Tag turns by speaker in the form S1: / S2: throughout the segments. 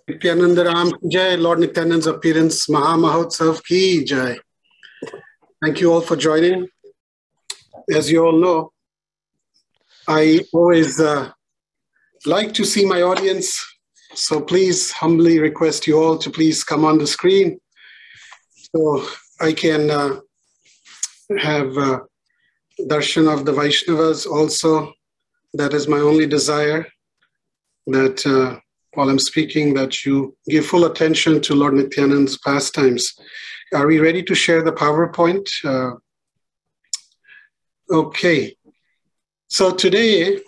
S1: Nityananda Ram ki Jai, Lord Nityananda's appearance, Maha Mahotsav ki Jai. Thank you all for joining. As you all know, I always like to see my audience, so please humbly request you all to please come on the screen so I can have darshan of the Vaishnavas also. That is my only desire, that while I'm speaking, that you give full attention to Lord Nityananda's pastimes. Are we ready to share the PowerPoint? Okay. So today,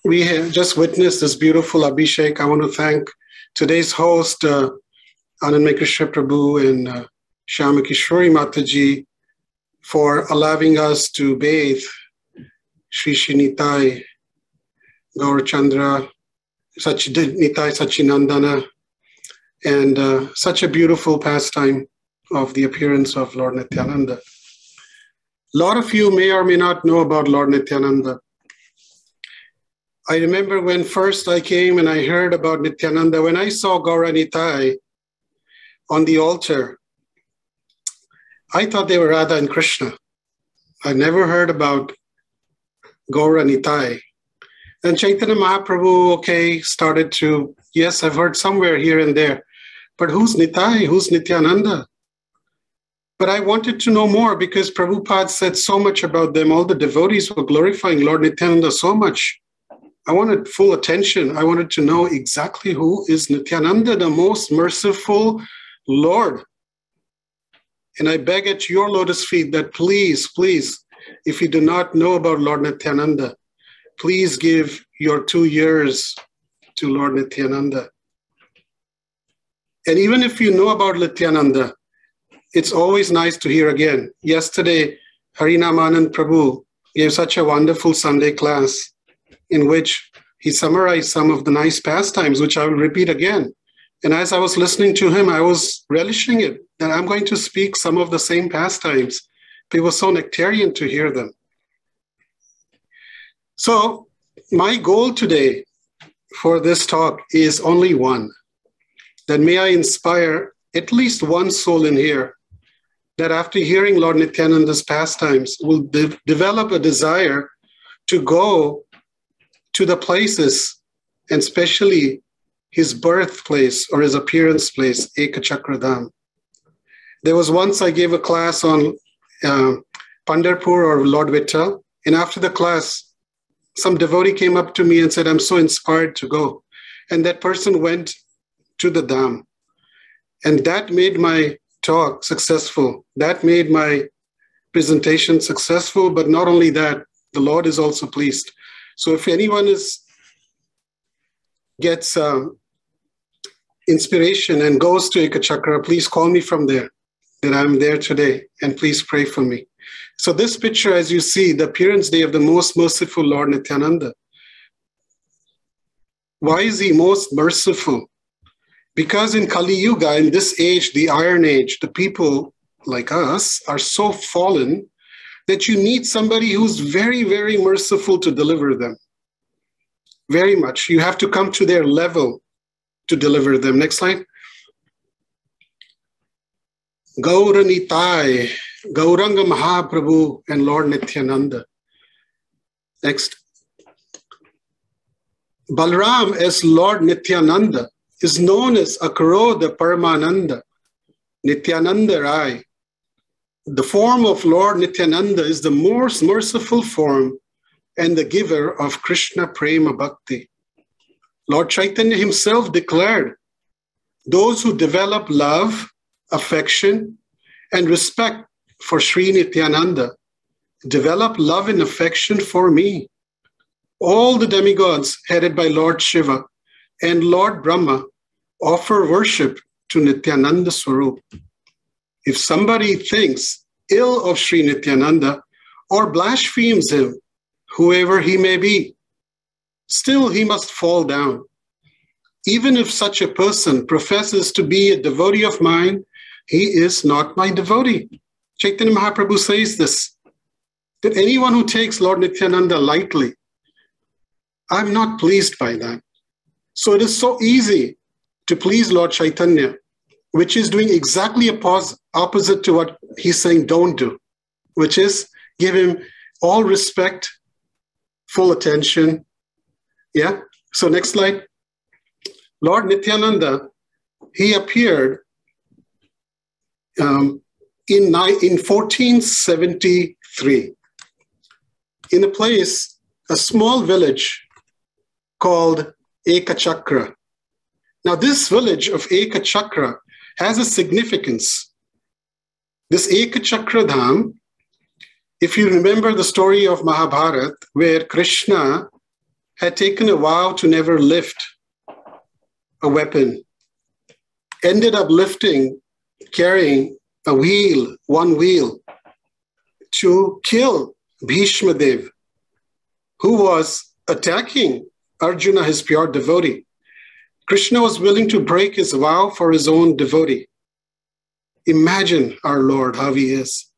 S1: we have just witnessed this beautiful Abhishek. I want to thank today's host, Anand Mekrisha Prabhu and Shyama Kishori Mataji, for allowing us to bathe Sri Nitai, Gaurachandra, Nitai Sachinandana, and such a beautiful pastime of the appearance of Lord Nityananda. A lot of you may or may not know about Lord Nityananda. I remember when first I came and I heard about Nityananda, when I saw Gaura Nitai on the altar, I thought they were Radha and Krishna. I never heard about Gaura Nitai. And Chaitanya Mahaprabhu, started to, yes, I've heard somewhere here and there, but who's Nitai? Who's Nityananda? But I wanted to know more because Prabhupada said so much about them. All the devotees were glorifying Lord Nityananda so much. I wanted full attention. I wanted to know exactly who is Nityananda, the most merciful Lord. And I beg at your lotus feet that please, please, if you do not know about Lord Nityananda, please give your 2 years to Lord Nityananda. And even if you know about Nityananda, it's always nice to hear again. Yesterday, Harinamanand Prabhu gave such a wonderful Sunday class in which he summarized some of the nice pastimes, which I will repeat again. And as I was listening to him, I was relishing it, that I'm going to speak some of the same pastimes. It was so nectarian to hear them. So my goal today for this talk is only one, that may I inspire at least one soul in here that after hearing Lord Nityananda's pastimes will develop a desire to go to the places, and especially his birthplace or his appearance place, Ekachakradham. There was once I gave a class on Pandharpur or Lord Vittal, and after the class, some devotee came up to me and said, I'm so inspired to go. And that person went to the Dham. And that made my talk successful. That made my presentation successful. But not only that, the Lord is also pleased. So if anyone gets inspiration and goes to Ekachakra, please call me from there, that I'm there today, and please pray for me. So this picture, as you see, the appearance day of the most merciful Lord Nityananda. Why is he most merciful? Because in Kali Yuga, in this age, the Iron Age, the people like us are so fallen that you need somebody who's very, very merciful to deliver them. Very much. You have to come to their level to deliver them. Next slide. Gaura Nitai, Gauranga Mahaprabhu, and Lord Nityananda. Next. Balram as Lord Nityananda is known as Akaroda Paramananda, Nityananda Rai. The form of Lord Nityananda is the most merciful form and the giver of Krishna Prema Bhakti. Lord Chaitanya himself declared, those who develop love, affection, and respect for Sri Nityananda develop love and affection for me. All the demigods headed by Lord Shiva and Lord Brahma offer worship to Nityananda Swarup. If somebody thinks ill of Sri Nityananda or blasphemes him, whoever he may be, still he must fall down. Even if such a person professes to be a devotee of mine, he is not my devotee. Chaitanya Mahaprabhu says this, that anyone who takes Lord Nityananda lightly, I'm not pleased by that. So it is so easy to please Lord Chaitanya, which is doing exactly opposite to what he's saying don't do, which is give him all respect, full attention. Yeah. So next slide. Lord Nityananda, he appeared in 1473 in a small village called Ekachakra. Now, this village of Ekachakra has a significance. This Ekachakra Dham, if you remember the story of Mahabharata, where Krishna had taken a vow to never lift a weapon, ended up carrying one wheel, to kill Bhishma Dev, who was attacking Arjuna, his pure devotee. Krishna was willing to break his vow for his own devotee. Imagine our Lord, how he is.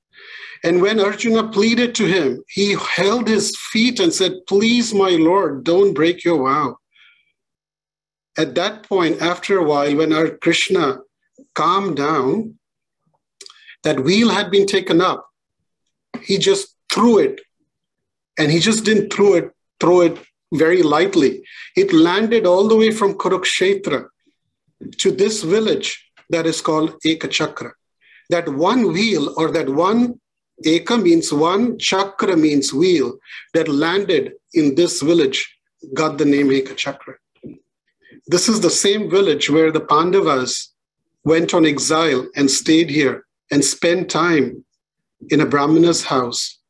S1: And when Arjuna pleaded to him, he held his feet and said, "Please, my Lord, don't break your vow." At that point, after a while, when our Krishna calmed down, that wheel had been taken up. He just threw it. And he just didn't throw it very lightly. It landed all the way from Kurukshetra to this village that is called Ekachakra. That one wheel, or that one Eka means one, Chakra means wheel, that landed in this village got the name Ekachakra. This is the same village where the Pandavas went on exile and stayed here and spent time in a Brahmana's house.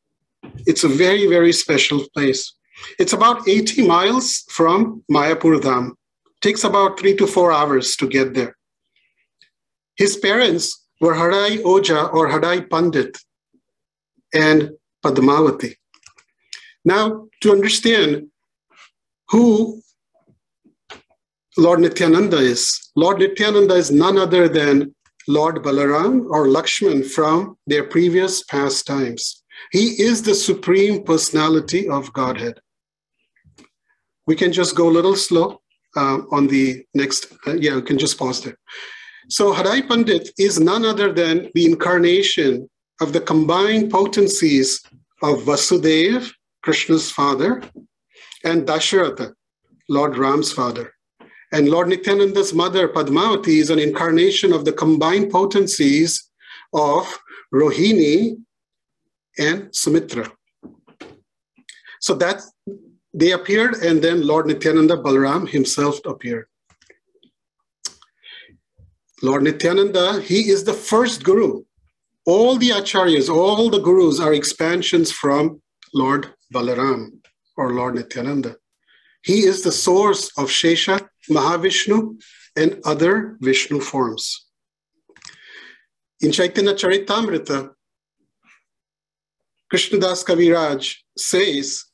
S1: It's a very, very special place. It's about 80 miles from Mayapur Dham. Takes about 3 to 4 hours to get there. His parents were Hadai Oja or Hadai Pandit and Padmavati. Now, to understand who Lord Nityananda is none other than Lord Balaram or Lakshman from their previous pastimes. He is the Supreme Personality of Godhead. We can just go a little slow on the next. We can just pause there. So Hadai Pandit is none other than the incarnation of the combined potencies of Vasudeva, Krishna's father, and Dasharatha, Lord Ram's father. And Lord Nityananda's mother, Padmavati, is an incarnation of the combined potencies of Rohini and Sumitra. So that they appeared, and then Lord Nityananda Balaram himself appeared. Lord Nityananda, he is the first guru. All the acharyas, all the gurus are expansions from Lord Balaram or Lord Nityananda. He is the source of Shesha, Mahavishnu, and other Vishnu forms. In Chaitanya Charitamrita, Krishnadas Kaviraj says,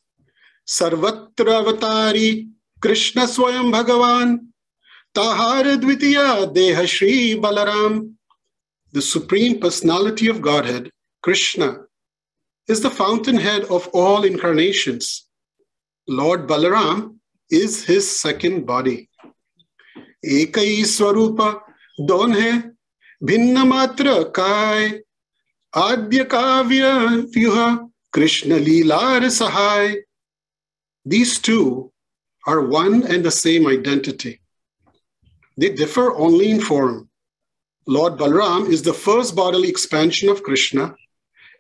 S1: Sarvatra avatari Krishna Swayam Bhagavan Tahara Dvitiya Deha Shri Balaram. The Supreme Personality of Godhead, Krishna, is the fountainhead of all incarnations. Lord Balaram is his second body. Ekai Swarupa Don hai Bhinna Matra Kai Adya Kavya Vyuha Krishna Leelar Sahai. These two are one and the same identity. They differ only in form. Lord Balaram is the first bodily expansion of Krishna,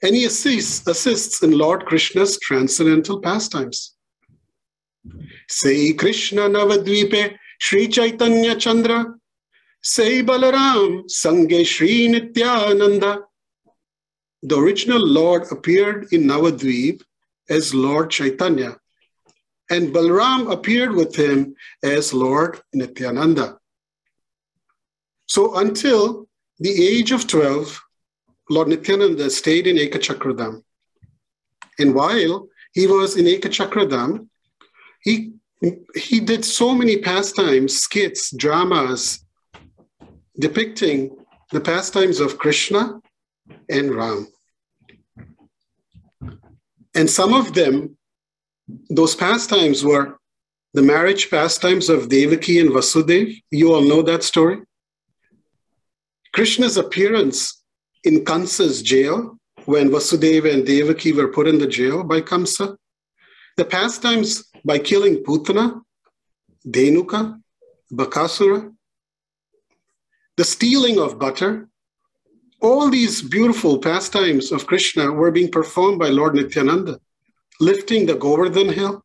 S1: and he assists in Lord Krishna's transcendental pastimes. Say Krishna Navadvipe Sri Chaitanya Chandra, say Balaram Sange Sri Nityananda. The original Lord appeared in Navadvip as Lord Chaitanya, and Balaram appeared with him as Lord Nityananda. So until the age of 12, Lord Nityananda stayed in Ekachakradham. And while he was in Ekachakradham, he did so many pastimes, skits, dramas, depicting the pastimes of Krishna and Ram. And some of them, those pastimes were the marriage pastimes of Devaki and Vasudev. You all know that story. Krishna's appearance in Kamsa's jail when Vasudeva and Devaki were put in the jail by Kamsa. The pastimes by killing Putana, Dhenuka, Bakasura, the stealing of butter. All these beautiful pastimes of Krishna were being performed by Lord Nityananda, lifting the Govardhan hill.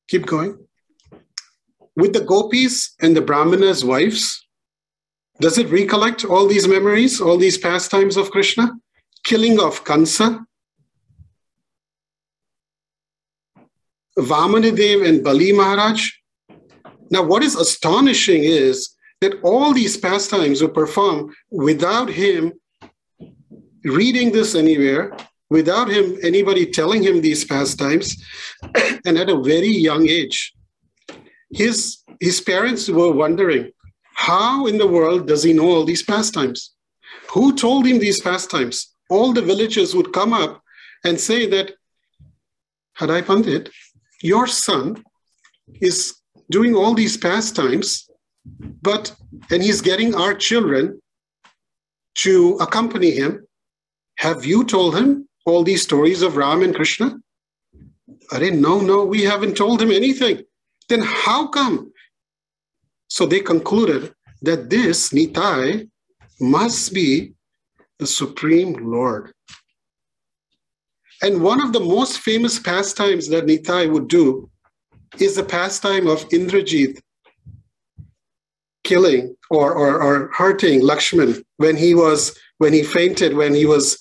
S1: Keep going. With the gopis and the Brahmanas' wives, does it recollect all these memories, all these pastimes of Krishna? Killing of Kansa, Vamanadev and Bali Maharaj. Now, what is astonishing is that all these pastimes were performed without him reading this anywhere, without him, anybody telling him these pastimes, and at a very young age. His parents were wondering, how in the world does he know all these pastimes? Who told him these pastimes? All the villagers would come up and say that, Hadai Pandit, your son is doing all these pastimes, and he's getting our children to accompany him. Have you told him all these stories of Ram and Krishna? No, we haven't told him anything. Then how come? So they concluded that this Nitai must be the Supreme Lord. And one of the most famous pastimes that Nitai would do is the pastime of Indrajit killing or hurting Lakshman when he fainted, when he was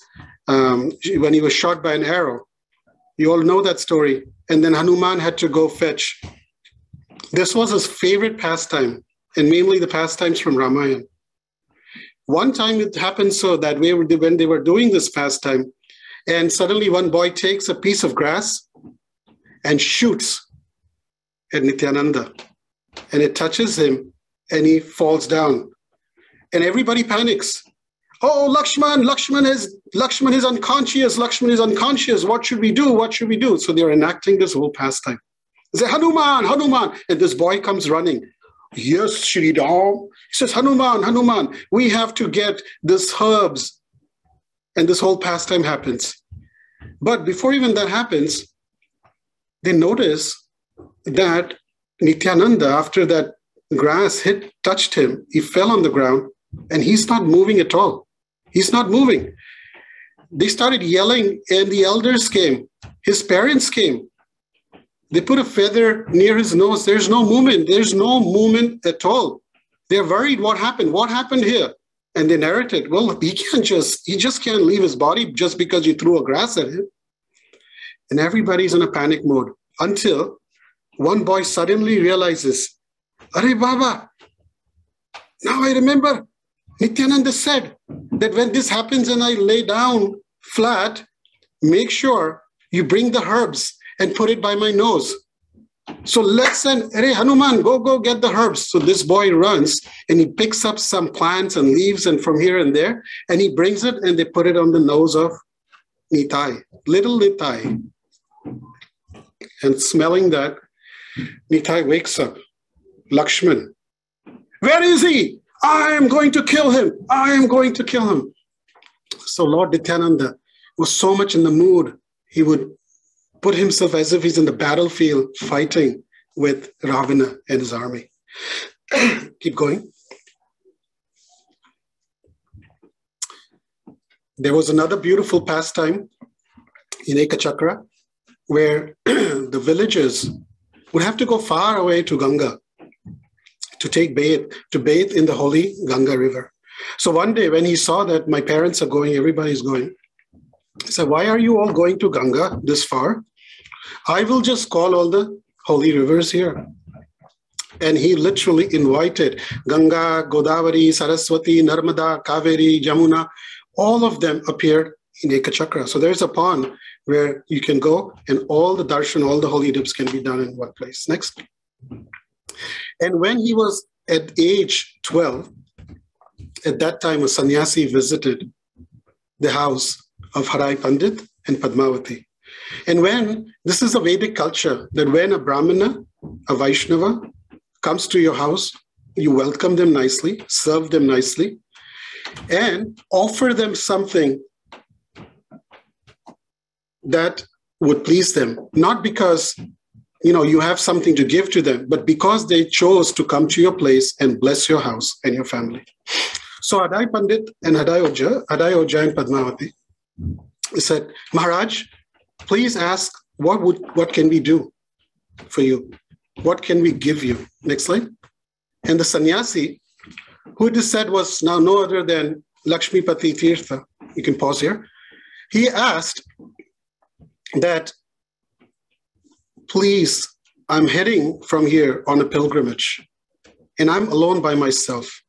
S1: shot by an arrow. You all know that story. And then Hanuman had to go fetch. This was his favorite pastime, and mainly the pastimes from Ramayana. One time it happened so that when they were doing this pastime, and suddenly one boy takes a piece of grass and shoots at Nityananda, and it touches him, and he falls down. And everybody panics. Oh, Lakshman is unconscious. Lakshman is unconscious. What should we do? What should we do? So they're enacting this whole pastime. They say, Hanuman. And this boy comes running. Yes, Shri Ram. He says, Hanuman, we have to get this herbs. And this whole pastime happens. But before even that happens, they notice that Nityananda, after that grass touched him, he fell on the ground and he's not moving at all. He's not moving. They started yelling and the elders came. His parents came. They put a feather near his nose. There's no movement. There's no movement at all. They're worried. What happened? What happened here? And they narrated, well, he just can't leave his body just because you threw a grass at him. And everybody's in a panic mode until one boy suddenly realizes, Arey Baba, now I remember Nityananda said that when this happens and I lay down flat, make sure you bring the herbs and put it by my nose. So let's send, Arey Hanuman, go get the herbs. So this boy runs and he picks up some plants and leaves and from here and there, and he brings it and they put it on the nose of Nitai, little Nitai. And smelling that, Nitai wakes up. Lakshman, where is he? I am going to kill him. I am going to kill him. So Lord Nityananda was so much in the mood, he would put himself as if he's in the battlefield fighting with Ravana and his army. Keep going. There was another beautiful pastime in Ekachakra where the villagers would have to go far away to Ganga to bathe in the holy Ganga river. So one day when he saw that my parents are going, everybody's going, he said, why are you all going to Ganga this far? I will just call all the holy rivers here. And he literally invited Ganga, Godavari, Saraswati, Narmada, Kaveri, Jamuna, all of them appeared in Ekachakra. So there's a pond where you can go and all the darshan, all the holy dips can be done in one place. Next. And when he was at age 12, at that time a sannyasi visited the house of Harai Pandit and Padmavati. And when, this is a Vedic culture, that when a Brahmana, a Vaishnava, comes to your house, you welcome them nicely, serve them nicely, and offer them something that would please them. Not because, you have something to give to them, but because they chose to come to your place and bless your house and your family. So Adai Pandit and Adai Oja and Padmavati said, Maharaj, please ask, what can we do for you? What can we give you? Next slide. And the sannyasi, who it is said was now no other than Lakshmipati Tirtha, you can pause here, he asked that, please, I'm heading from here on a pilgrimage, and I'm alone by myself.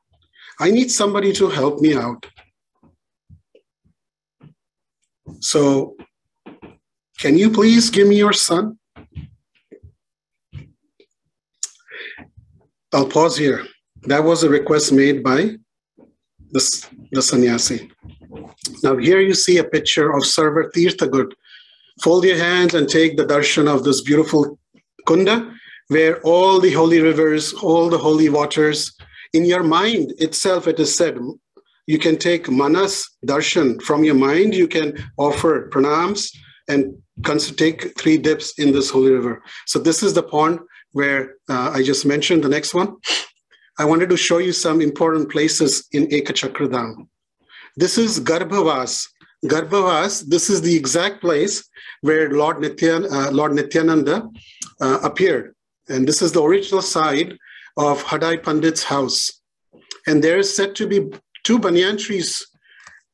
S1: I need somebody to help me out. So, can you please give me your son? I'll pause here. That was a request made by the sannyasi. Now here you see a picture of Sarva Tirthagut. Fold your hands and take the darshan of this beautiful kunda, where all the holy rivers, all the holy waters, in your mind itself, it is said, you can take manas darshan from your mind, you can offer pranams and take 3 dips in this holy river. So this is the pond where I just mentioned. The next one, I wanted to show you some important places in Ekachakradham. This is Garbhavas. Garbhavas, this is the exact place where Lord Nityananda appeared. And this is the original side of Hadai Pandit's house. And there is said to be 2 banyan trees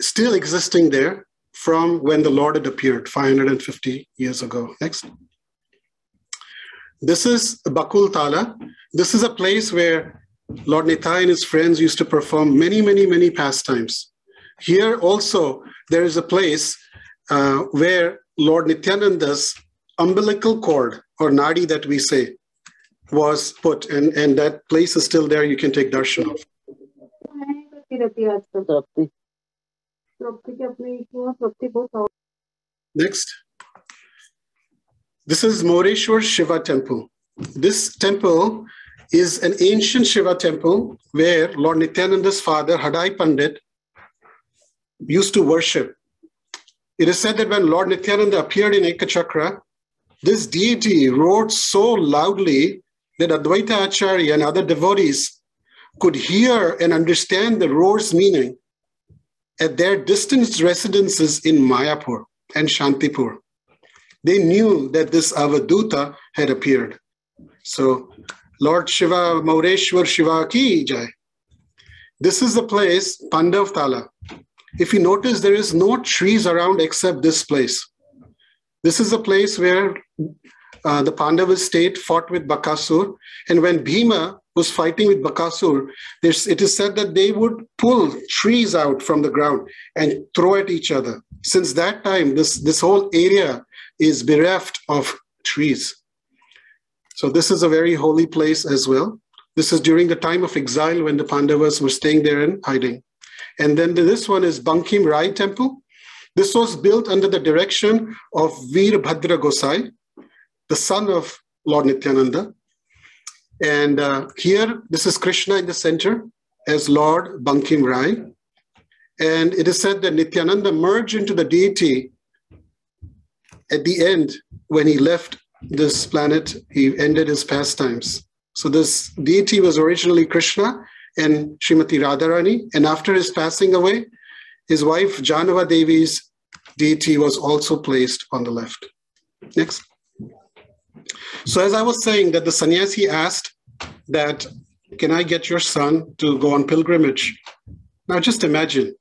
S1: still existing there from when the Lord had appeared 550 years ago. Next. This is Bakul Tala. This is a place where Lord Nitai and his friends used to perform many pastimes. Here also, there is a place where Lord Nityananda's umbilical cord, or nadi that we say, was put, and that place is still there. You can take darshan of. Next. This is Moreshwar Shiva temple. This temple is an ancient Shiva temple where Lord Nityananda's father, Hadai Pandit, used to worship. It is said that when Lord Nityananda appeared in Ekachakra, this deity roared so loudly that Advaita Acharya and other devotees could hear and understand the roar's meaning at their distant residences in Mayapur and Shantipur. They knew that this Avaduta had appeared. So, Lord Shiva, Maureshwar Shiva ki jai. This is the place, Pandav Tala. If you notice, there is no trees around except this place. This is a place where the Pandava state fought with Bakasur. And when Bhima was fighting with Bakasur, it is said that they would pull trees out from the ground and throw at each other. Since that time, this whole area is bereft of trees. So this is a very holy place as well. This is during the time of exile when the Pandavas were staying there and hiding. And then this one is Bankim Rai temple. This was built under the direction of Veerbhadra Gosai, the son of Lord Nityananda. And here, this is Krishna in the center as Lord Bankim Rai. And it is said that Nityananda merged into the deity at the end when he left this planet. He ended his pastimes. So this deity was originally Krishna and Srimati Radharani. And after his passing away, his wife Janava Devi's deity was also placed on the left. Next. So as I was saying, that the sannyasi asked that, can I get your son to go on pilgrimage? Now just imagine,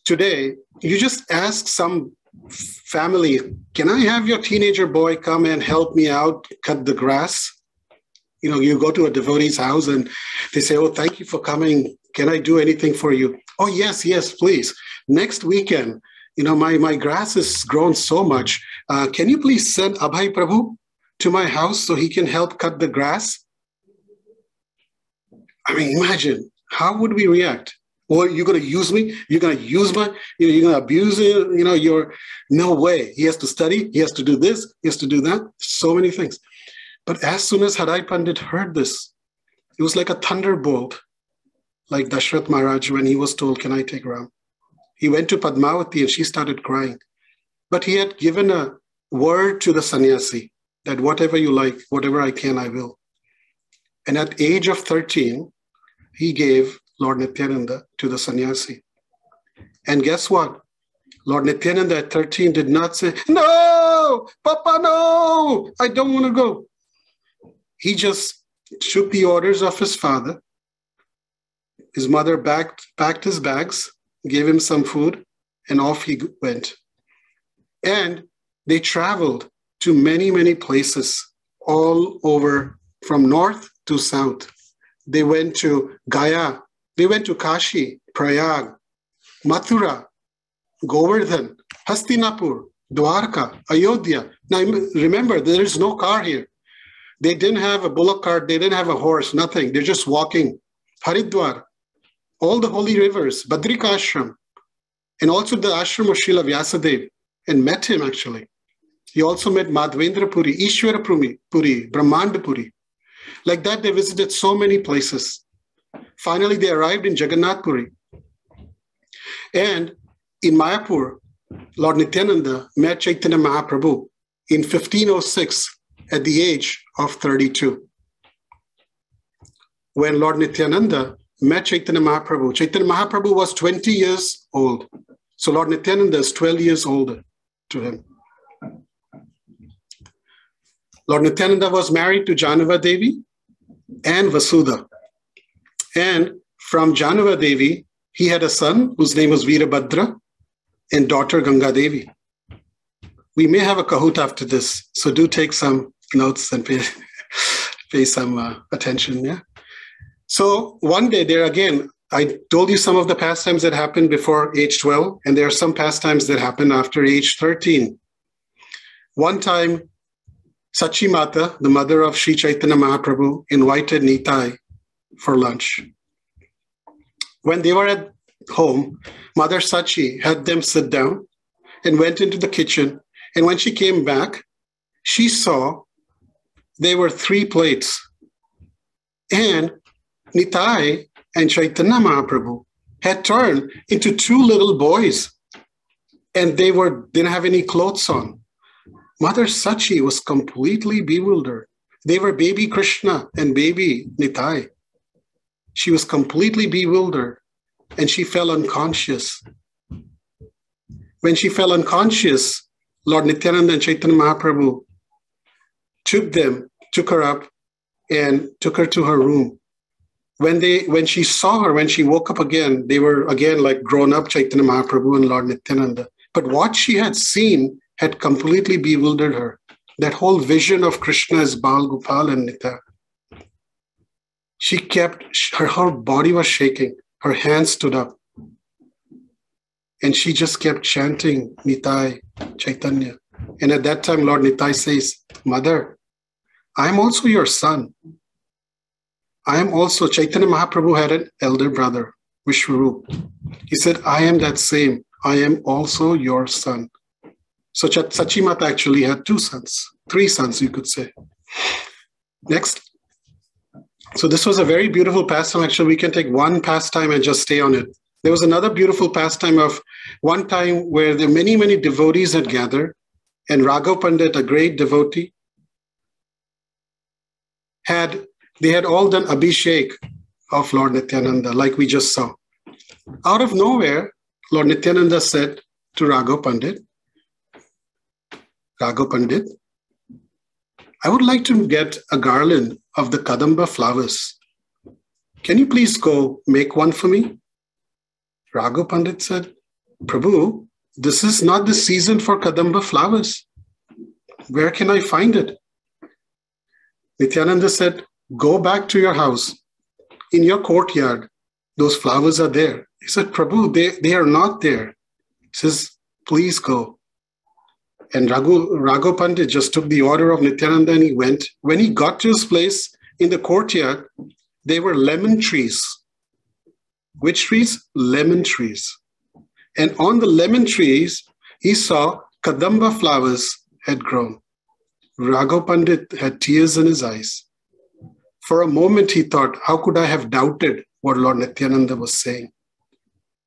S1: today, you just ask some family, can I have your teenager boy come and help me out cut the grass? You know, you go to a devotee's house and they say, oh, thank you for coming. Can I do anything for you? Oh, yes, please. Next weekend, you know, my grass has grown so much. Can you please send Abhay Prabhu to my house so he can help cut the grass? I mean, imagine, how would we react? Or you're going to use me? You're going to use my, you're going to abuse it? No way. He has to study. He has to do this. He has to do that. So many things. But as soon as Hadai Pandit heard this, it was like a thunderbolt, like Dashrath Maharaj when he was told, can I take Ram? He went to Padmavati and she started crying. But he had given a word to the sannyasi that whatever you like, whatever I can, I will. And at age of 13, he gave Lord Nityananda to the sannyasi. And guess what? Lord Nityananda at 13 did not say, no, Papa, no, I don't want to go. He just took the orders of his father. His mother packed his bags, gave him some food, and off he went. And they traveled to many, many places all over from north to south. They went to Gaya. They went to Kashi, Prayag, Mathura, Govardhan, Hastinapur, Dwarka, Ayodhya. Now remember, there is no car here. They didn't have a bullock cart. They didn't have a horse, nothing. They're just walking. Haridwar, all the holy rivers, Badrika Ashram, and also the ashram of Srila Vyasadeva, and met him actually. He also met Madhvendra Puri, Ishwara Puri, Brahmanda Puri. Like that, they visited so many places. Finally, they arrived in Jagannath Puri. And in Mayapur, Lord Nityananda met Chaitanya Mahaprabhu in 1506 at the age of 32. When Lord Nityananda met Chaitanya Mahaprabhu was 20 years old. So Lord Nityananda is 12 years older to him. Lord Nityananda was married to Janava Devi and Vasudha. And from Janava Devi, he had a son whose name was Veerabhadra and daughter Ganga Devi. We may have a kahoot after this, so do take some notes and pay some attention. Yeah. So one day there again, I told you some of the pastimes that happened before age 12, and there are some pastimes that happened after age 13. One time, Sachi Mata, the mother of Sri Chaitanya Mahaprabhu, invited Nitai for lunch. When they were at home, Mother Sachi had them sit down and went into the kitchen. And when she came back, she saw there were 3 plates. And Nitai and Chaitanya Mahaprabhu had turned into 2 little boys. And they didn't have any clothes on. Mother Sachi was completely bewildered. They were baby Krishna and baby Nitai. She was completely bewildered and she fell unconscious. When she fell unconscious, Lord Nityananda and Chaitanya Mahaprabhu took her up and took her to her room. When she saw her, when she woke up again, they were again like grown up Chaitanya Mahaprabhu and Lord Nityananda. But what she had seen had completely bewildered her. That whole vision of Krishna as Bal, Gopal, and Nitya. Her whole body was shaking. Her hands stood up. And she just kept chanting Nitai, Chaitanya. And at that time, Lord Nitai says, Mother, I am also your son. I am also, Chaitanya Mahaprabhu had an elder brother, Vishwarup. He said, I am that same. I am also your son. So Sachi Mata actually had 2 sons, 3 sons, you could say. Next. So this was a very beautiful pastime. Actually, we can take one pastime and just stay on it. There was another beautiful pastime of one time where there many, many devotees had gathered, and Raghav Pandit, a great devotee, they had all done Abhishek of Lord Nityananda, like we just saw. Out of nowhere, Lord Nityananda said to Raghav Pandit, I would like to get a garland of the Kadamba flowers. Can you please go make one for me? Raghav Pandit said, Prabhu, this is not the season for Kadamba flowers. Where can I find it? Nityananda said, go back to your house. In your courtyard, those flowers are there. He said, Prabhu, they are not there. He says, please go. And Raghav Pandit just took the order of Nityananda and he went. When he got to his place in the courtyard, there were lemon trees. Which trees? Lemon trees. And on the lemon trees, he saw Kadamba flowers had grown. Raghav Pandit had tears in his eyes. For a moment, he thought, how could I have doubted what Lord Nityananda was saying?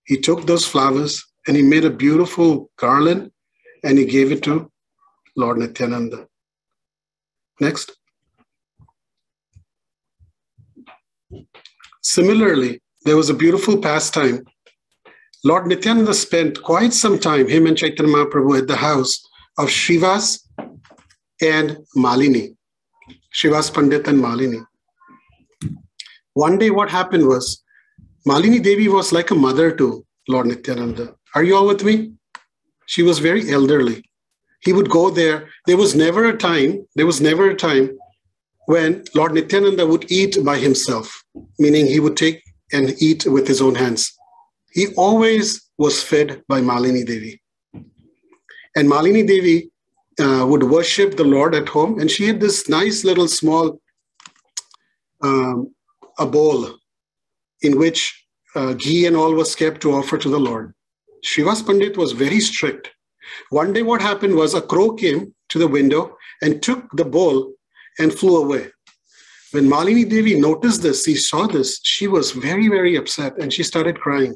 S1: He took those flowers and he made a beautiful garland and he gave it to Lord Nityananda. Next. Similarly, there was a beautiful pastime. Lord Nityananda spent quite some time, him and Chaitanya Mahaprabhu, at the house of Srivas and Malini. Srivas Pandit and Malini. One day what happened was, Malini Devi was like a mother to Lord Nityananda. Are you all with me? She was very elderly. He would go there. There was never a time when Lord Nityananda would eat by himself, meaning he would take and eat with his own hands. He always was fed by Malini Devi. And Malini Devi would worship the Lord at home, and she had this nice little small a bowl in which ghee and all was kept to offer to the Lord. Srivas Pandit was very strict. One day what happened was a crow came to the window and took the bowl and flew away. When Malini Devi noticed this, she saw this, she was very, very upset and she started crying.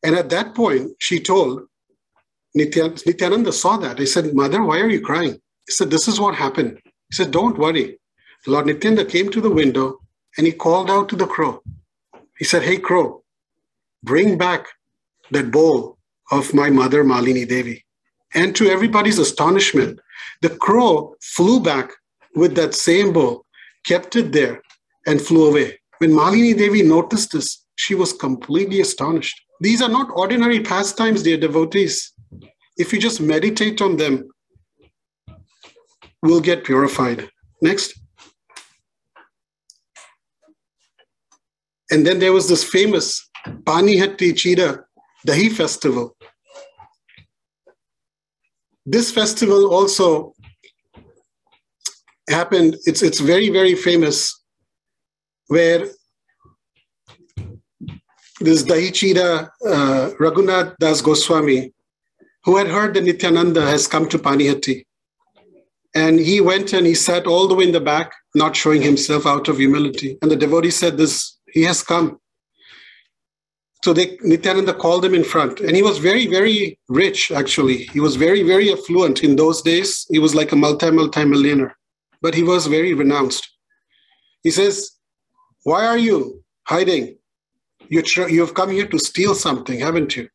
S1: And at that point, she told, Nityananda saw that. He said, Mother, why are you crying? He said, this is what happened. He said, don't worry. Lord Nityananda came to the window and he called out to the crow. He said, hey, crow, bring back that bowl of my mother, Malini Devi. And to everybody's astonishment, the crow flew back with that same bowl, kept it there, and flew away. When Malini Devi noticed this, she was completely astonished. These are not ordinary pastimes, dear devotees. If you just meditate on them, we'll get purified. Next. And then there was this famous Pani Hatti Chida Dahi festival. This festival also happened, it's very, very famous, where this Dahi Chida Raghunath Das Goswami, who had heard that Nityananda has come to Pani Hatti. And he went and he sat all the way in the back, not showing himself out of humility. And the devotee said, he has come. So Nityananda called him in front. And he was very, very rich, actually. He was very, very affluent in those days. He was like a multi-millionaire. But he was very renounced. He says, why are you hiding? You have come here to steal something, haven't you?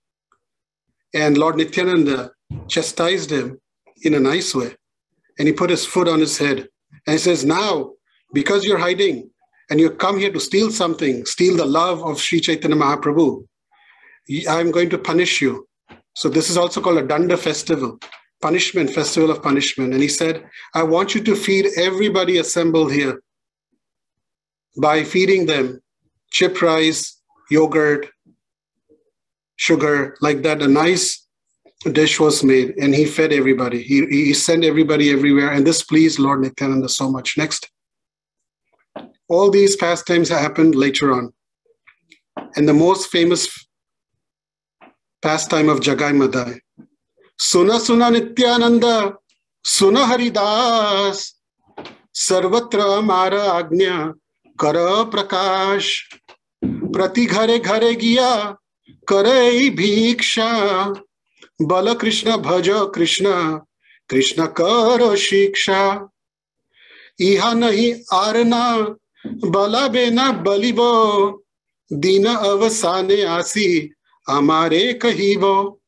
S1: And Lord Nityananda chastised him in a nice way. And he put his foot on his head. And he says, now, because you're hiding and you come here to steal something, steal the love of Sri Chaitanya Mahaprabhu, I'm going to punish you. So this is also called a Danda festival, punishment, festival of punishment. And he said, I want you to feed everybody assembled here by feeding them chip rice, yogurt, sugar, like that. A nice dish was made and he fed everybody. He sent everybody everywhere. And this pleased Lord Nityananda so much. Next. All these pastimes happened later on. And the most famous pastime of Jagai Madai. Suna Suna Nityananda, Suna Haridas, Sarvatra Mara Agnya, Kara Prakash, Prati Ghare Ghare Giya, Kare Bhiksha, Bala Krishna Bhaja Krishna, Krishna Karo Shiksha, Iha Nahi Arna, Bala Bena Balibo, Dina Avasane Asi, Amare Kahibo.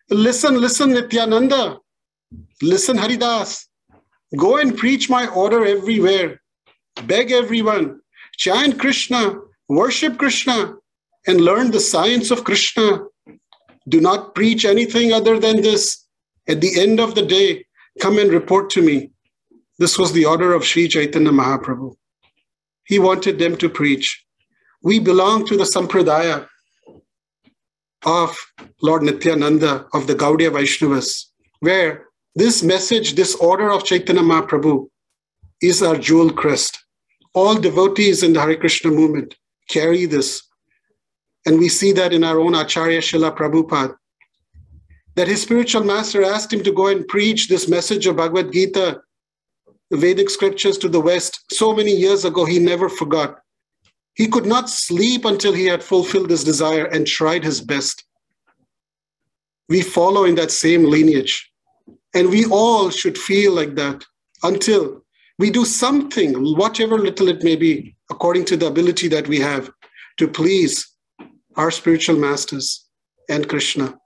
S1: Listen, listen, Nityananda. Listen, Haridas. Go and preach my order everywhere. Beg everyone. Chant Krishna, worship Krishna, and learn the science of Krishna. Do not preach anything other than this. At the end of the day, come and report to me. This was the order of Sri Chaitanya Mahaprabhu. He wanted them to preach. We belong to the Sampradaya of Lord Nityananda, of the Gaudiya Vaishnavas, where this message, this order of Chaitanya Mahaprabhu is our jewel crest. All devotees in the Hare Krishna movement carry this And we see that in our own Acharya Srila Prabhupada, that his spiritual master asked him to go and preach this message of Bhagavad Gita, the Vedic scriptures to the West. So many years ago, he never forgot. He could not sleep until he had fulfilled this desire and tried his best. We follow in that same lineage. And we all should feel like that until we do something, whatever little it may be, according to the ability that we have, to please our spiritual masters and Krishna.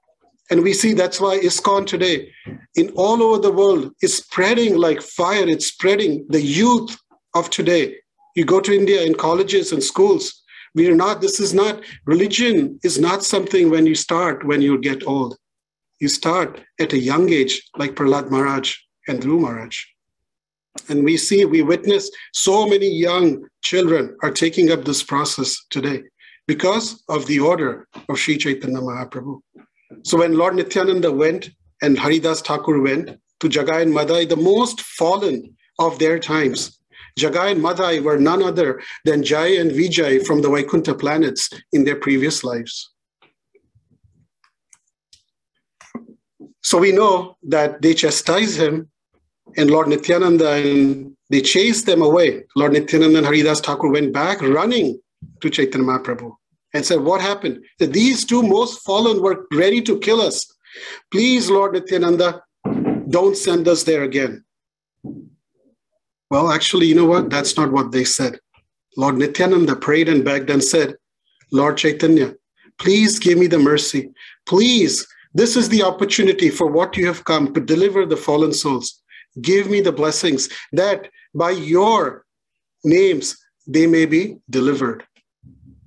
S1: And we see that's why ISKCON today, in all over the world, is spreading like fire. It's spreading. The youth of today. You go to India in colleges and schools. Religion is not something when you get old. You start at a young age, like Prahlad Maharaj and Dhruv Maharaj. And we witness so many young children are taking up this process today because of the order of Sri Chaitanya Mahaprabhu. So when Lord Nityananda went and Haridas Thakur went to Jagai and Madai, the most fallen of their times, Jagai and Madai were none other than Jai and Vijay from the Vaikuntha planets in their previous lives. So we know that they chastised him and Lord Nityananda, and they chased them away. Lord Nityananda and Haridas Thakur went back running to Chaitanya Mahaprabhu and said, what happened? That these two most fallen were ready to kill us. Please, Lord Nityananda, don't send us there again. Well, actually, you know what? That's not what they said. Lord Nityananda prayed and begged and said, Lord Chaitanya, please give me the mercy. Please, this is the opportunity for what you have come to deliver the fallen souls. Give me the blessings that by your names they may be delivered.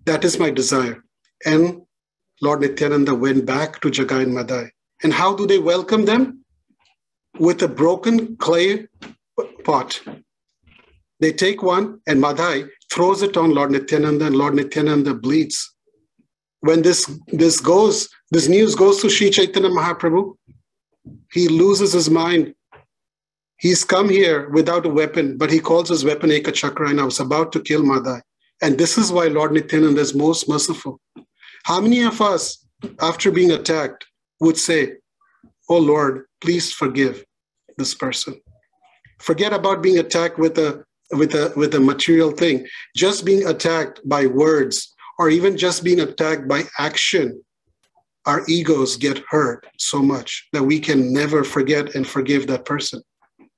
S1: That is my desire. And Lord Nityananda went back to Jagai and Madai. And how do they welcome them? With a broken clay pot. They take one and Madai throws it on Lord Nityananda and Lord Nityananda bleeds. When this news goes to Sri Chaitanya Mahaprabhu, he loses his mind. He's come here without a weapon, but he calls his weapon Ekachakra and I was about to kill Madai. And this is why Lord Nityananda is most merciful. How many of us, after being attacked, would say, oh Lord, please forgive this person. Forget about being attacked with a material thing. Just being attacked by words or even just being attacked by action, our egos get hurt so much that we can never forget and forgive that person.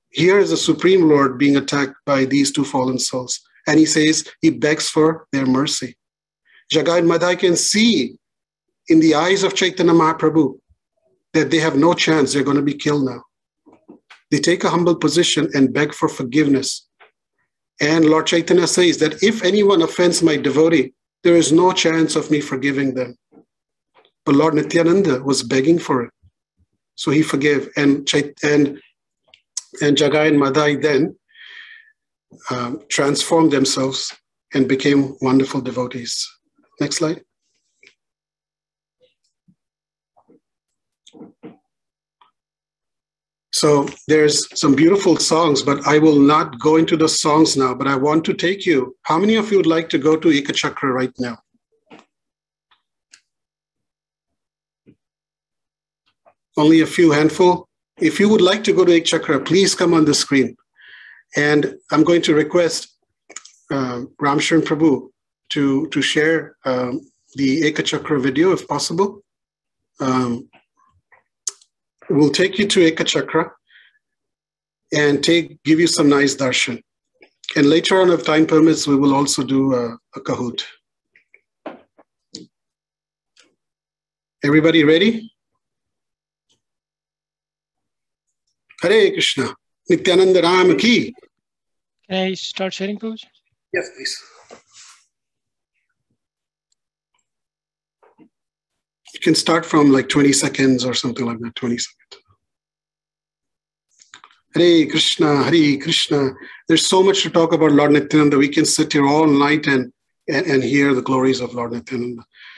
S1: Here is the Supreme Lord being attacked by these two fallen souls. And he says, he begs for their mercy. Jagai and Madai can see in the eyes of Chaitanya Mahaprabhu that they have no chance, they're going to be killed now. They take a humble position and beg for forgiveness. And Lord Chaitanya says that if anyone offends my devotee, there is no chance of me forgiving them. But Lord Nityananda was begging for it. So he forgave. And Jagai and Madai then transformed themselves and became wonderful devotees. Next slide. So there's some beautiful songs, but I will not go into the songs now, but I want to take you. How many of you would like to go to Ekachakra right now? Only a few handful. If you would like to go to Ekachakra, please come on the screen. And I'm going to request Ramachandra Prabhu to share the Ekachakra video if possible. We'll take you to Ekachakra and give you some nice darshan. And later on, if time permits, we will also do a Kahoot. Everybody ready? Hare Krishna. Nityananda Ram ki.
S2: Can I start sharing, Prabhuji?
S1: Yes, please. You can start from like 20 seconds or something like that, 20 seconds. Hare Krishna, Hare Krishna. There's so much to talk about Lord Nityananda. We can sit here all night and hear the glories of Lord Nityananda.